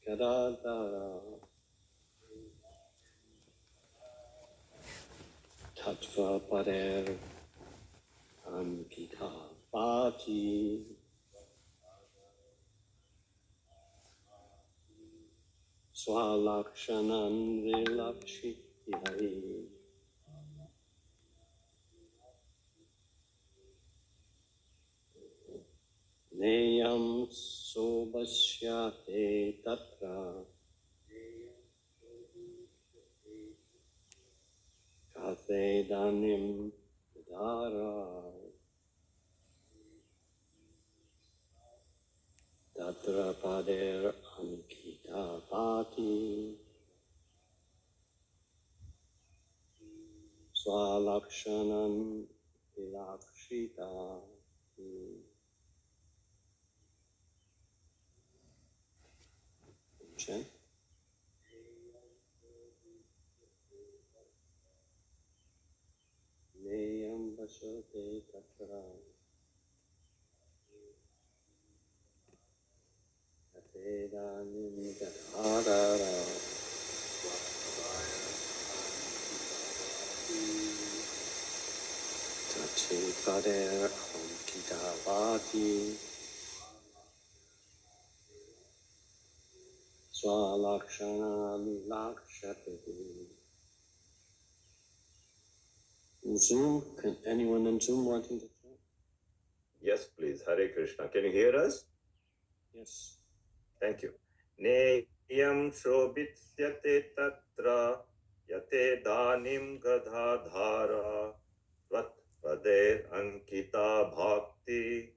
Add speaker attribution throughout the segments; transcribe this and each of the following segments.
Speaker 1: Gadadhara Tattva Pader Ankita Bhati Swalakshanan Vilakshitihari Neyam Sobhasyate Tatra Kathedanim Dara Tatra Pader Ankita Bhati Swalakshanan Vilakshita. Chant. Neyam Vasate Tatra Kathedanim Gadhara Tachi Pader Ankita Bhati Swalakshana Lakshati. Zoom, can anyone in Zoom wanting to chant?
Speaker 2: Yes, please. Hare Krishna. Can you hear us?
Speaker 1: Yes.
Speaker 2: Thank you. Neyam shobitsyate tatra yate danim gadhadhara tvat pader ankita bhakti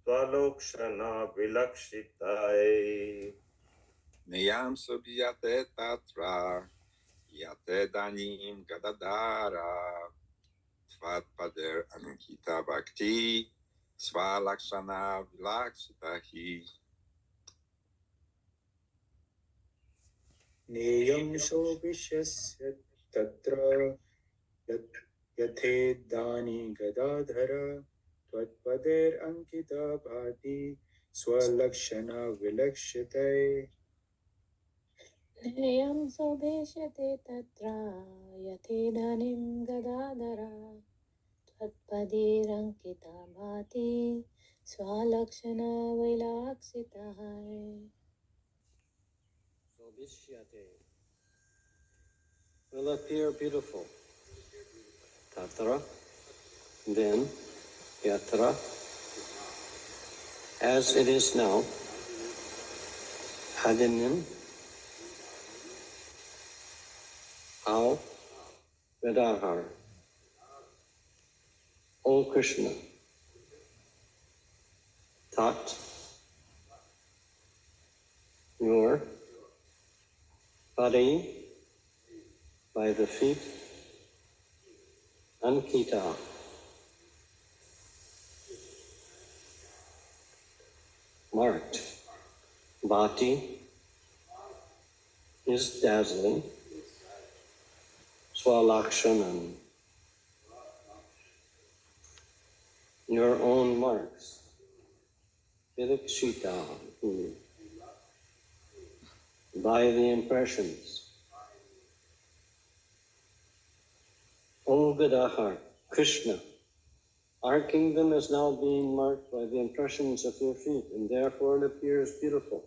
Speaker 2: twalokshana vilakshitai.
Speaker 3: Neyam sobhyate tatra yate danim gadadara tvat pader ankita bhakti swalakshana vilakshitahi.
Speaker 4: Neyam shobhyasya tatra yate dani gadadhara tvatpader ankita bhati swalakshana vilakshitai.
Speaker 5: Neyam sobheshyate tatra yatedanim gadadara tvatpadirankita bhati swalakshana vilaksitahai.
Speaker 1: Sobhishyate will appear beautiful. Tatra, then, yatra, as it is now, hadinim, how, vedahar, O Krishna, tat, your body, by the feet, ankita, marked, bhati is dazzling, swalakshanan, your own marks, vilakshita, by the impressions. O Gadahar, Krishna, our kingdom is now being marked by the impressions of your feet, and therefore it appears beautiful.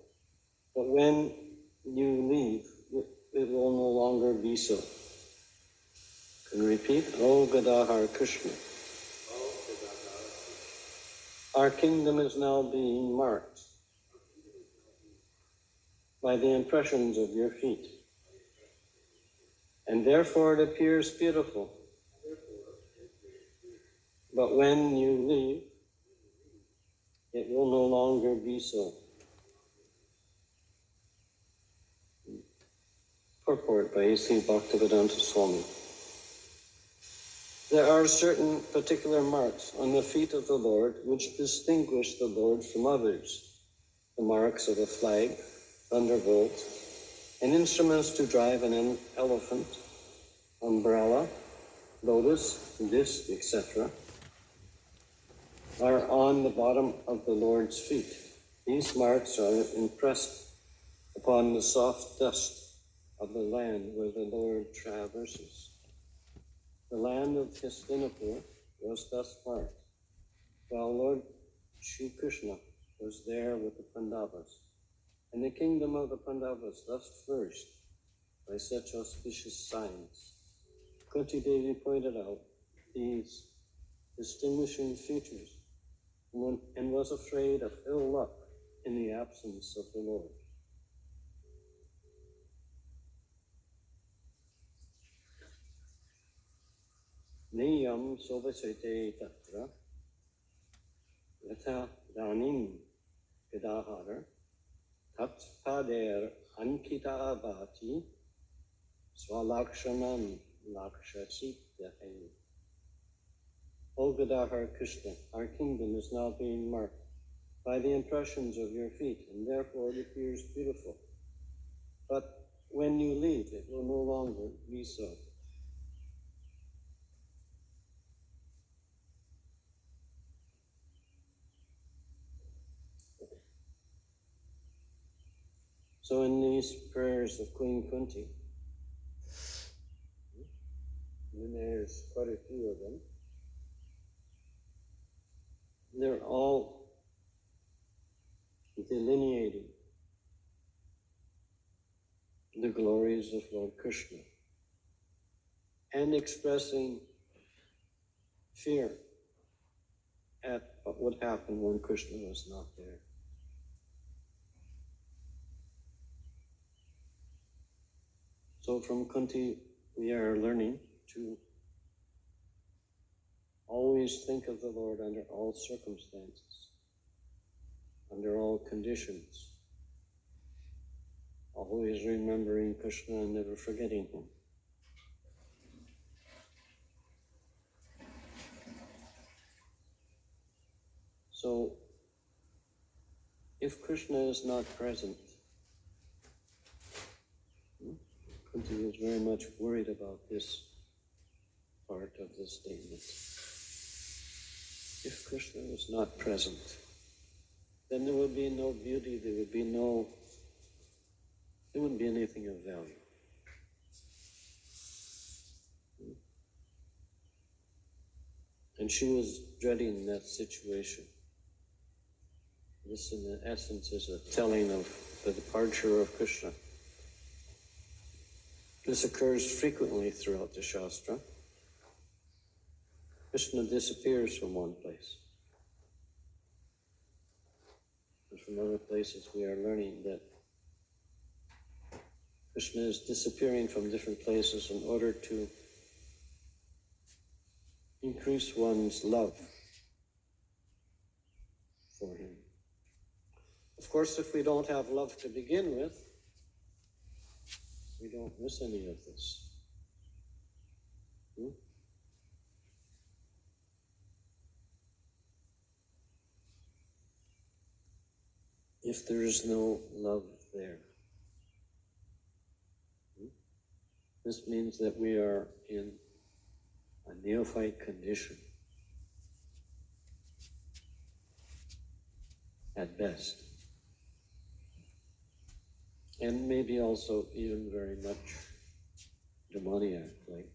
Speaker 1: But when you leave, it will no longer be so. Can you repeat? O Gadahar, Krishna. Our kingdom is now being marked by the impressions of your feet, and therefore it appears beautiful. But when you leave, it will no longer be so. Purport by A.C. Bhaktivedanta Swami. There are certain particular marks on the feet of the Lord which distinguish the Lord from others. The marks of a flag, thunderbolt, and instruments to drive an elephant, umbrella, lotus, disc, etc., are on the bottom of the Lord's feet. These marks are impressed upon the soft dust of the land where the Lord traverses. The land of Hastinapur was thus marked, while Lord Shri Krishna was there with the Pandavas, and the kingdom of the Pandavas thus flourished by such auspicious signs. Kunti Devi pointed out these distinguishing features and was afraid of ill luck in the absence of the Lord. Niyam sobasete tatra yatha danim gadahara tat pader ankita avati swalakshanam lakshasik yahe. O Gadadhar Krishna, our kingdom is now being marked by the impressions of your feet, and therefore it appears beautiful. But when you leave, it will no longer be so. So in these prayers of Queen Kunti, and there's quite a few of them, they're all delineating the glories of Lord Krishna and expressing fear at what would happen when Krishna was not there. So from Kunti, we are learning to always think of the Lord under all circumstances, under all conditions, always remembering Krishna and never forgetting him. So, if Krishna is not present, Kunti was very much worried about this part of the statement. If Krishna was not present, then there would be no beauty, there wouldn't be anything of value. And she was dreading that situation. This, in essence, is a telling of the departure of Krishna. This occurs frequently throughout the Shastra. Krishna disappears from one place. And from other places we are learning that Krishna is disappearing from different places in order to increase one's love for him. Of course, if we don't have love to begin with, we don't miss any of this. If there is no love there, this means that we are in a neophyte condition at best, and maybe also even very much demoniac, like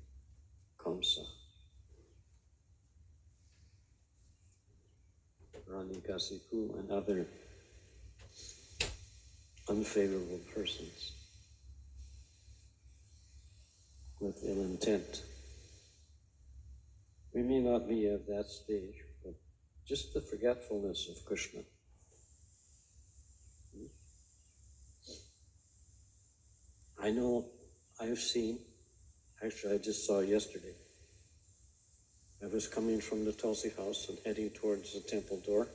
Speaker 1: Kamsa, Ranikasipu, and other unfavorable persons with ill intent. We may not be at that stage, but just the forgetfulness of Krishna. I know, I've seen, actually I just saw yesterday, I was coming from the Tulsi house and heading towards the temple door,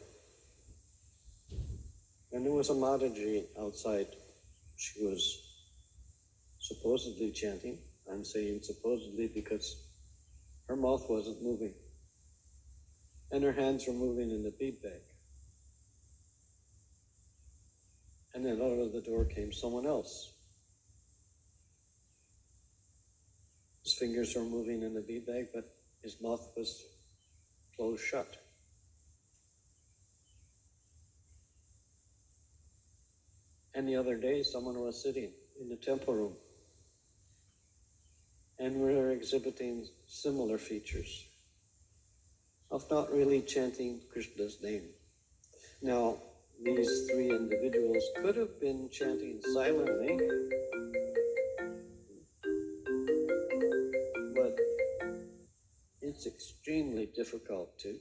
Speaker 1: and there was a Mataji outside. She was supposedly chanting. I'm saying supposedly because her mouth wasn't moving, and her hands were moving in the bead bag. And then out of the door came someone else. His fingers were moving in the bead bag, but his mouth was closed shut. And the other day, someone was sitting in the temple room and were exhibiting similar features of not really chanting Krishna's name. Now, these three individuals could have been chanting silently, but it's extremely difficult to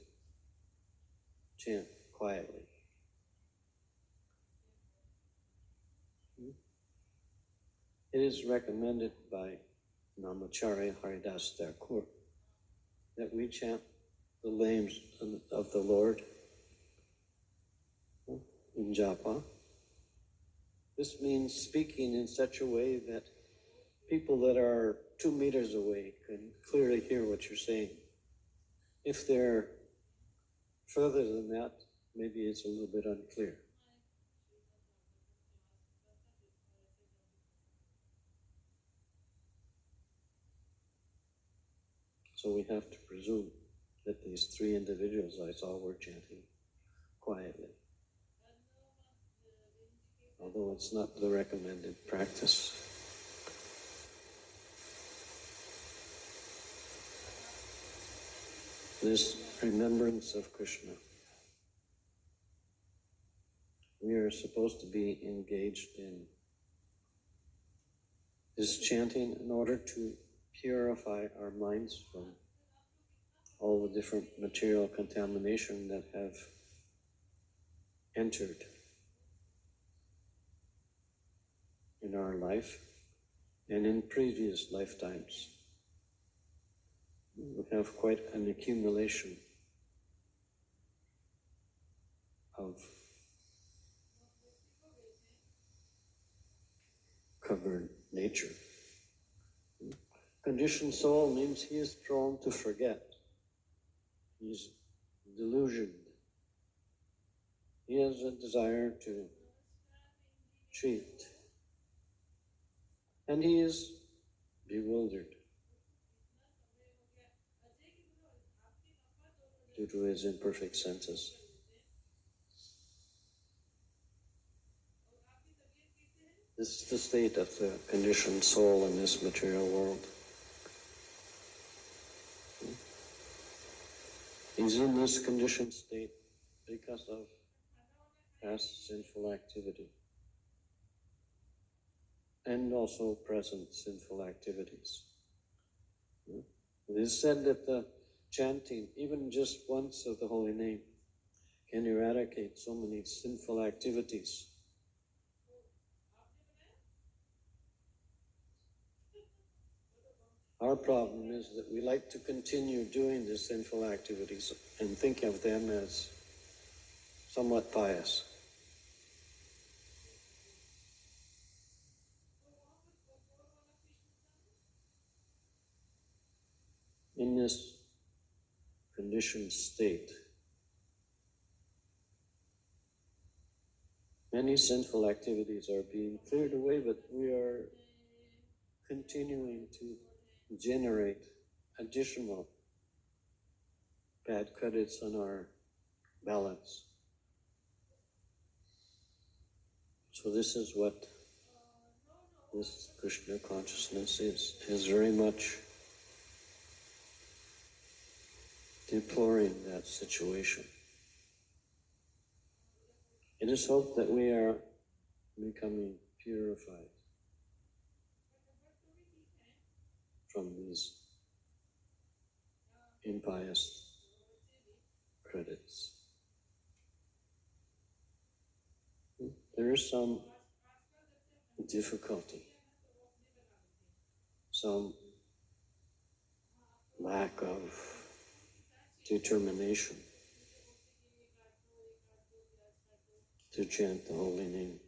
Speaker 1: chant quietly. It is recommended by Namacharya Haridas Thakur that we chant the names of the Lord in japa. This means speaking in such a way that people that are 2 meters away can clearly hear what you're saying. If they're further than that, maybe it's a little bit unclear. So we have to presume that these three individuals I saw were chanting quietly, although it's not the recommended practice. This remembrance of Krishna, we are supposed to be engaged in this chanting in order to purify our minds from all the different material contamination that have entered in our life and in previous lifetimes. We have quite an accumulation of covered nature. Conditioned soul means he is prone to forget. He's delusioned. He has a desire to cheat. And he is bewildered due to his imperfect senses. This is the state of the conditioned soul in this material world. He's in this conditioned state because of past sinful activity and also present sinful activities. It is said that the chanting, even just once of the holy name, can eradicate so many sinful activities. Our problem is that we like to continue doing the sinful activities and think of them as somewhat pious. In this conditioned state, many sinful activities are being cleared away, but we are continuing to generate additional bad credits on our balance. So this is what this Krishna consciousness is very much deploring that situation. It is hoped that we are becoming purified from these impious credits. There is some difficulty, some lack of determination to chant the holy name.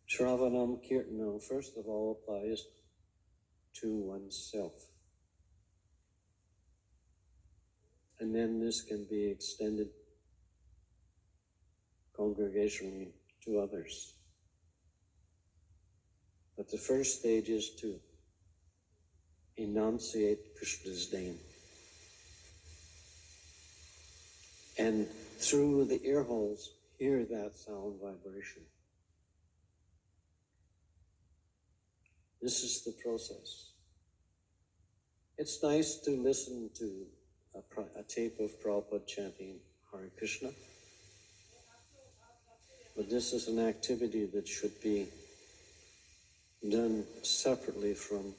Speaker 1: Shravanam Kirtanam, first of all, applies to oneself. And then this can be extended congregationally to others. But the first stage is to enunciate Krishna's name. And through the ear holes, hear that sound vibration. This is the process. It's nice to listen to a tape of Prabhupada chanting Hare Krishna, but this is an activity that should be done separately from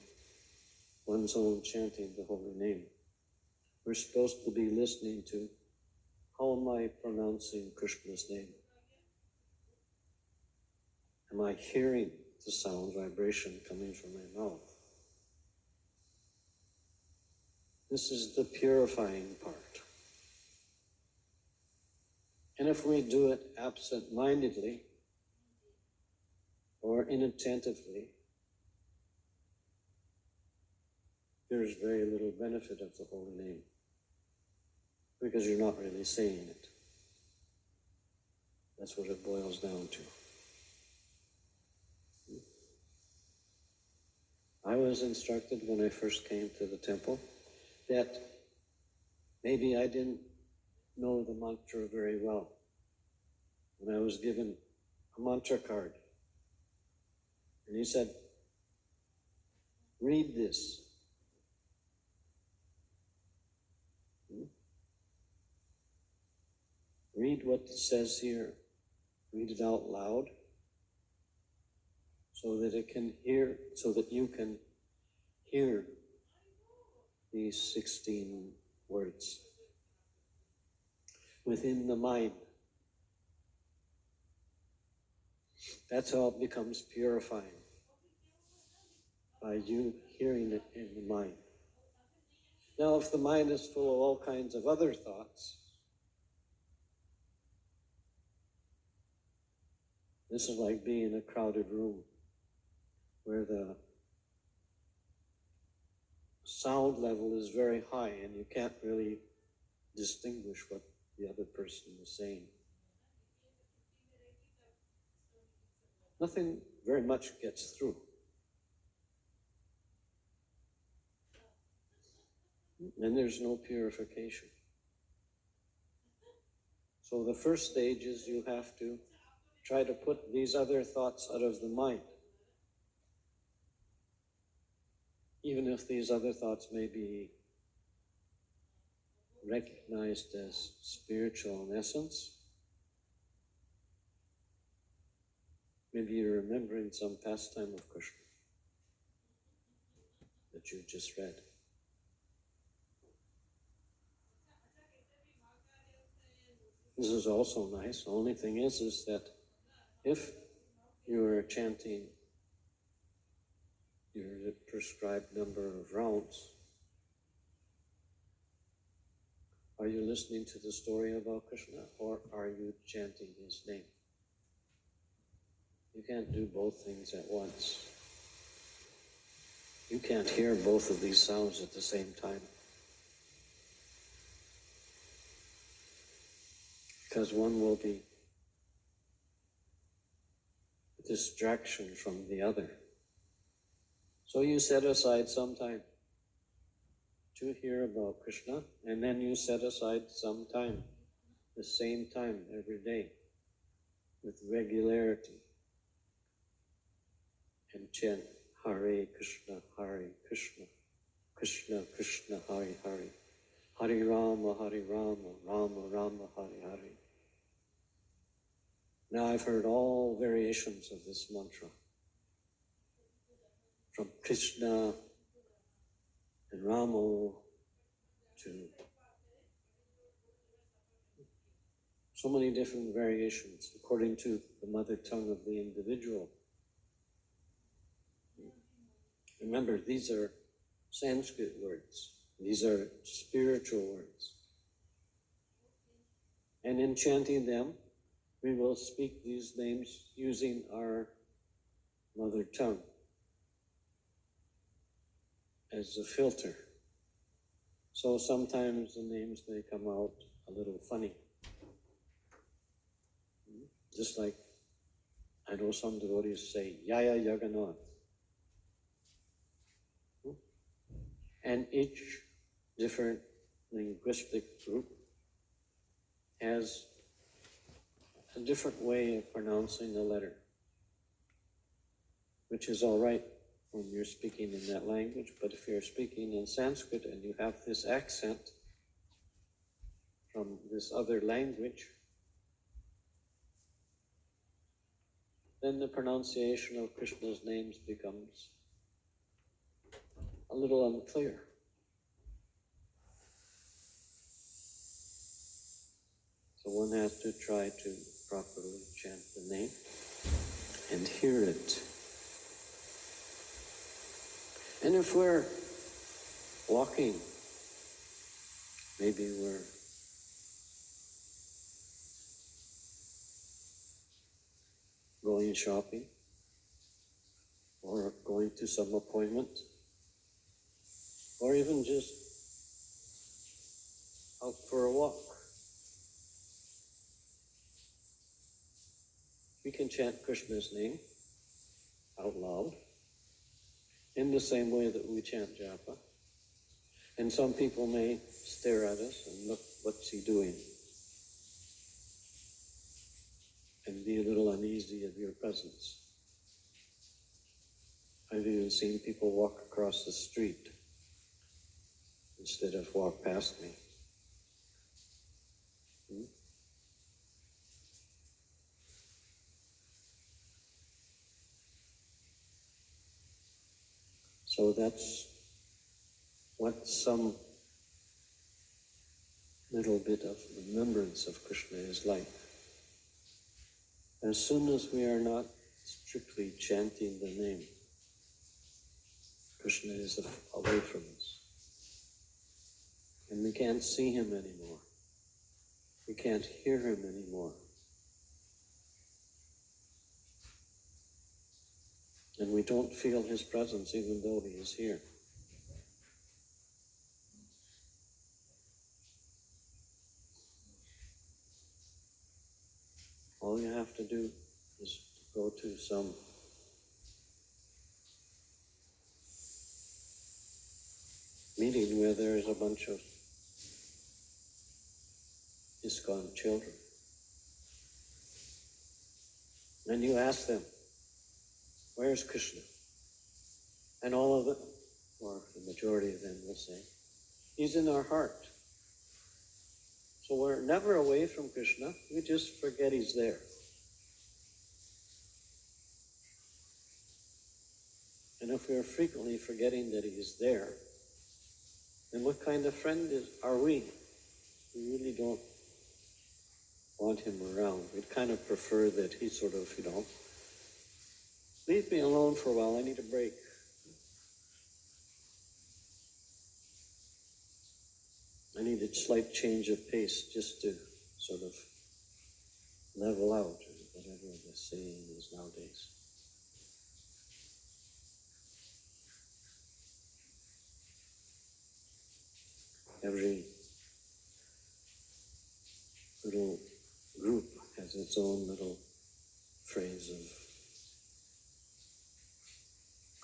Speaker 1: one's own chanting the holy name. We're supposed to be listening to, how am I pronouncing Krishna's name? Am I hearing the sound vibration coming from my mouth? This is the purifying part. And if we do it absent-mindedly or inattentively, there's very little benefit of the holy name, because you're not really saying it. That's what it boils down to. I was instructed when I first came to the temple that maybe I didn't know the mantra very well. When I was given a mantra card, and he said, read this. Read what it says here. Read it out loud so that you can hear these 16 words within the mind. That's how it becomes purifying, by you hearing it in the mind. Now, if the mind is full of all kinds of other thoughts, this is like being in a crowded room where the sound level is very high and you can't really distinguish what the other person is saying. Nothing very much gets through. And there's no purification. So the first stage is you have to try to put these other thoughts out of the mind. Even if these other thoughts may be recognized as spiritual in essence, maybe you're remembering some pastime of Krishna that you just read. This is also nice. The only thing is that if you're chanting your prescribed number of rounds, are you listening to the story about Krishna, or are you chanting his name? You can't do both things at once. You can't hear both of these sounds at the same time, because one will be a distraction from the other. So you set aside some time to hear about Krishna, and then you set aside some time, the same time every day, with regularity, and chant Hare Krishna, Krishna Krishna, Hare Hare, Hare Rama, Rama Rama, Hare Hare. Now I've heard all variations of this mantra, from Krishna and Rama to so many different variations according to the mother tongue of the individual. Remember, these are Sanskrit words. These are spiritual words. And in chanting them, we will speak these names using our mother tongue as a filter. So sometimes the names may come out a little funny. Just like I know some devotees say, Yaya Yagannath. And each different linguistic group has a different way of pronouncing the letter, which is all right when you're speaking in that language, but if you're speaking in Sanskrit and you have this accent from this other language, then the pronunciation of Krishna's names becomes a little unclear. So one has to try to properly chant the name and hear it. And if we're walking, maybe we're going shopping or going to some appointment, or even just out for a walk, we can chant Krishna's name out loud in the same way that we chant japa. And some people may stare at us and look, what's he doing? And be a little uneasy of your presence. I've even seen people walk across the street instead of walk past me. So that's what some little bit of remembrance of Krishna is like. As soon as we are not strictly chanting the name, Krishna is away from us. And we can't see him anymore. We can't hear him anymore. And we don't feel his presence even though he is here. All you have to do is go to some meeting where there is a bunch of ISKCON children. And you ask them, where's Krishna? And all of them, or the majority of them will say, he's in our heart. So we're never away from Krishna, we just forget he's there. And if we're frequently forgetting that he is there, then what kind of friend are we? We really don't want him around. We'd kind of prefer that he sort of, leave me alone for a while, I need a break. I need a slight change of pace just to sort of level out, or whatever the saying is nowadays. Every little group has its own little phrase of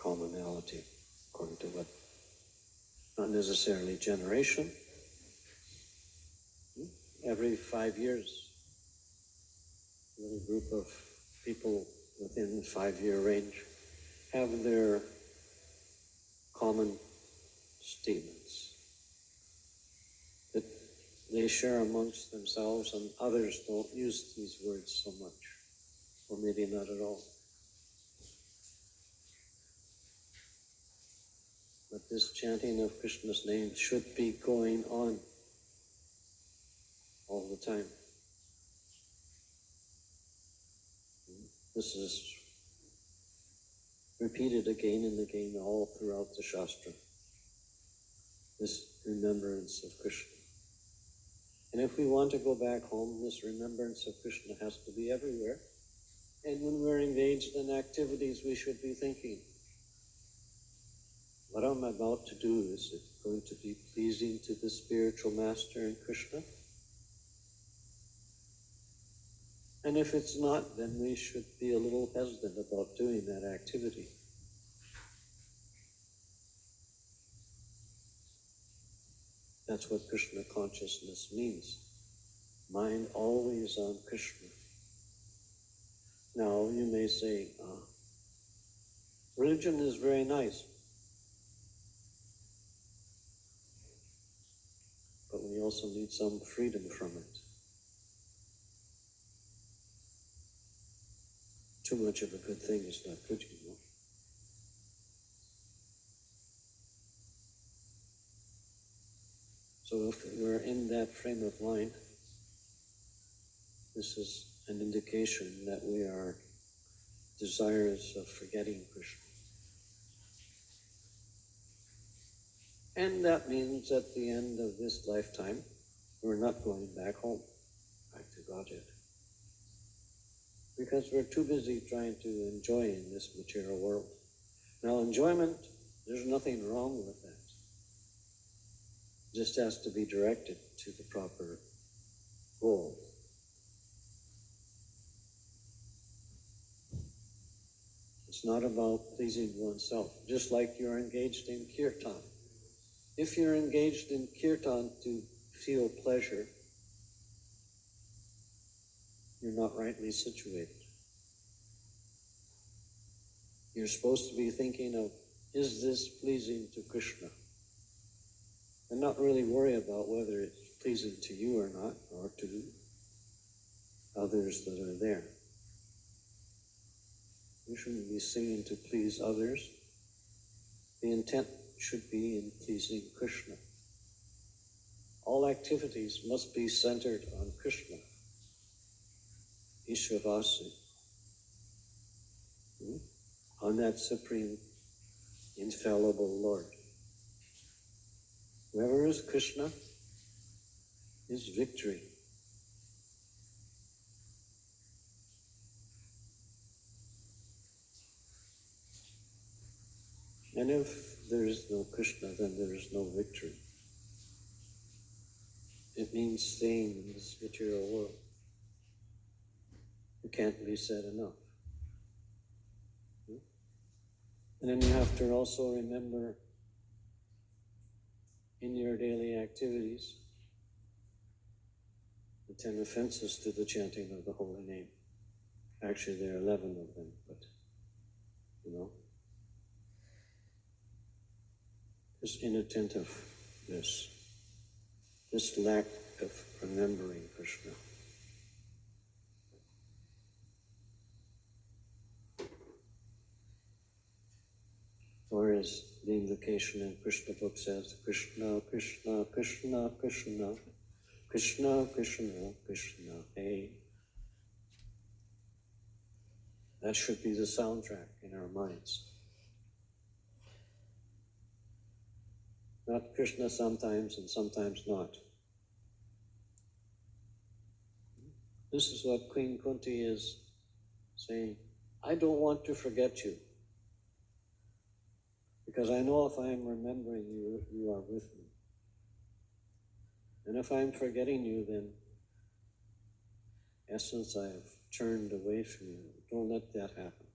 Speaker 1: commonality, according to what, not necessarily generation. Every 5 years, a little group of people within the 5-year range have their common statements that they share amongst themselves, and others don't use these words so much, or maybe not at all. But this chanting of Krishna's name should be going on all the time. This is repeated again and again all throughout the Shastra, this remembrance of Krishna. And if we want to go back home, this remembrance of Krishna has to be everywhere. And when we're engaged in activities, we should be thinking, what I'm about to do, is it going to be pleasing to the spiritual master and Krishna? And if it's not, then we should be a little hesitant about doing that activity. That's what Krishna consciousness means. Mind always on Krishna. Now, you may say, religion is very nice, but we also need some freedom from it. Too much of a good thing is not good, you know. So if we're in that frame of mind, this is an indication that we are desirous of forgetting Krishna. And that means at the end of this lifetime, we're not going back home, back to Godhead. Because we're too busy trying to enjoy in this material world. Now, enjoyment, there's nothing wrong with that. It just has to be directed to the proper goal. It's not about pleasing oneself, just like you're engaged in kirtan. If you're engaged in kirtan to feel pleasure, you're not rightly situated. You're supposed to be thinking of, is this pleasing to Krishna? And not really worry about whether it's pleasing to you or not, or to others that are there. You shouldn't be singing to please others. The intent should be in pleasing Krishna. All activities must be centered on Krishna, Ishvavasi, on that supreme, infallible Lord. Whoever is Krishna is victory. And if there is no Krishna, then there is no victory. It means staying in this material world. It can't be said enough. And then you have to also remember in your daily activities the 10 offenses to the chanting of the holy name. Actually, there are 11 of them, but, this inattentiveness, this lack of remembering Krishna. Or as the invocation in Krishna book says, Krishna, Krishna, Krishna, Krishna, Krishna, Krishna, Krishna, hey. That should be the soundtrack in our minds. Not Krishna sometimes and sometimes not. This is what Queen Kunti is saying. I don't want to forget you. Because I know if I am remembering you, you are with me. And if I'm forgetting you, then in essence I have turned away from you. Don't let that happen.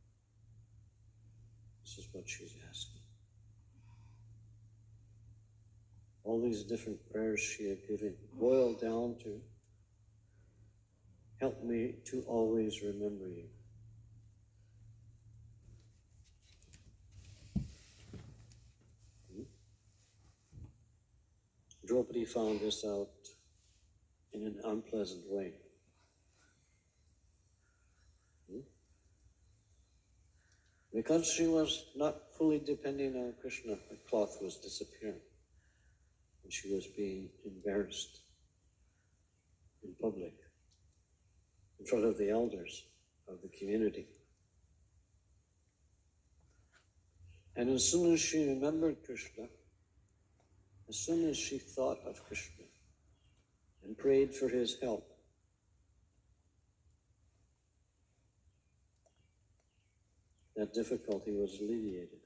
Speaker 1: This is what she's asking. All these different prayers she had given boil down to, help me to always remember you. Draupadi found this out in an unpleasant way. Because she was not fully depending on Krishna, the cloth was disappearing. And she was being embarrassed in public, in front of the elders of the community. And as soon as she remembered Krishna, as soon as she thought of Krishna and prayed for his help, that difficulty was alleviated.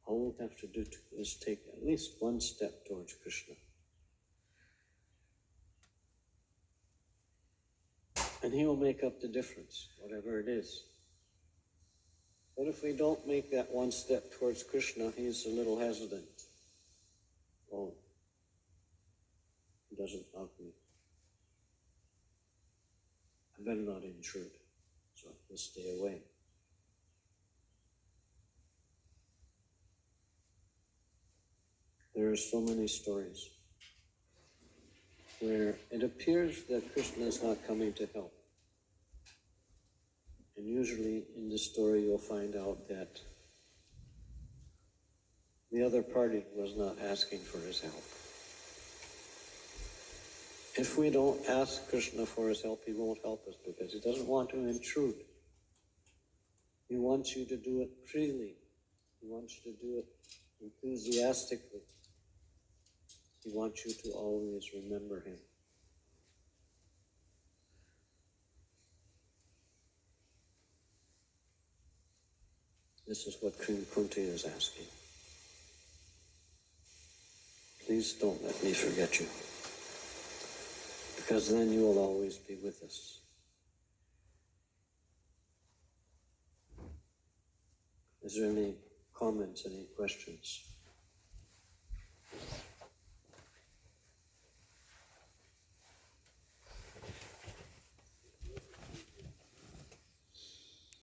Speaker 1: All we have to do is take at least one step towards Krishna. And he will make up the difference, whatever it is. But if we don't make that one step towards Krishna, he's a little hesitant. Oh, he doesn't love me. I better not intrude, so we'll stay away. There are so many stories where it appears that Krishna is not coming to help. And usually in the story you'll find out that the other party was not asking for his help. If we don't ask Krishna for his help, he won't help us because he doesn't want to intrude. He wants you to do it freely. He wants you to do it enthusiastically. He wants you to always remember him. This is what Queen Kunti is asking. Please don't let me forget you, because then you will always be with us. Is there any comments, any questions?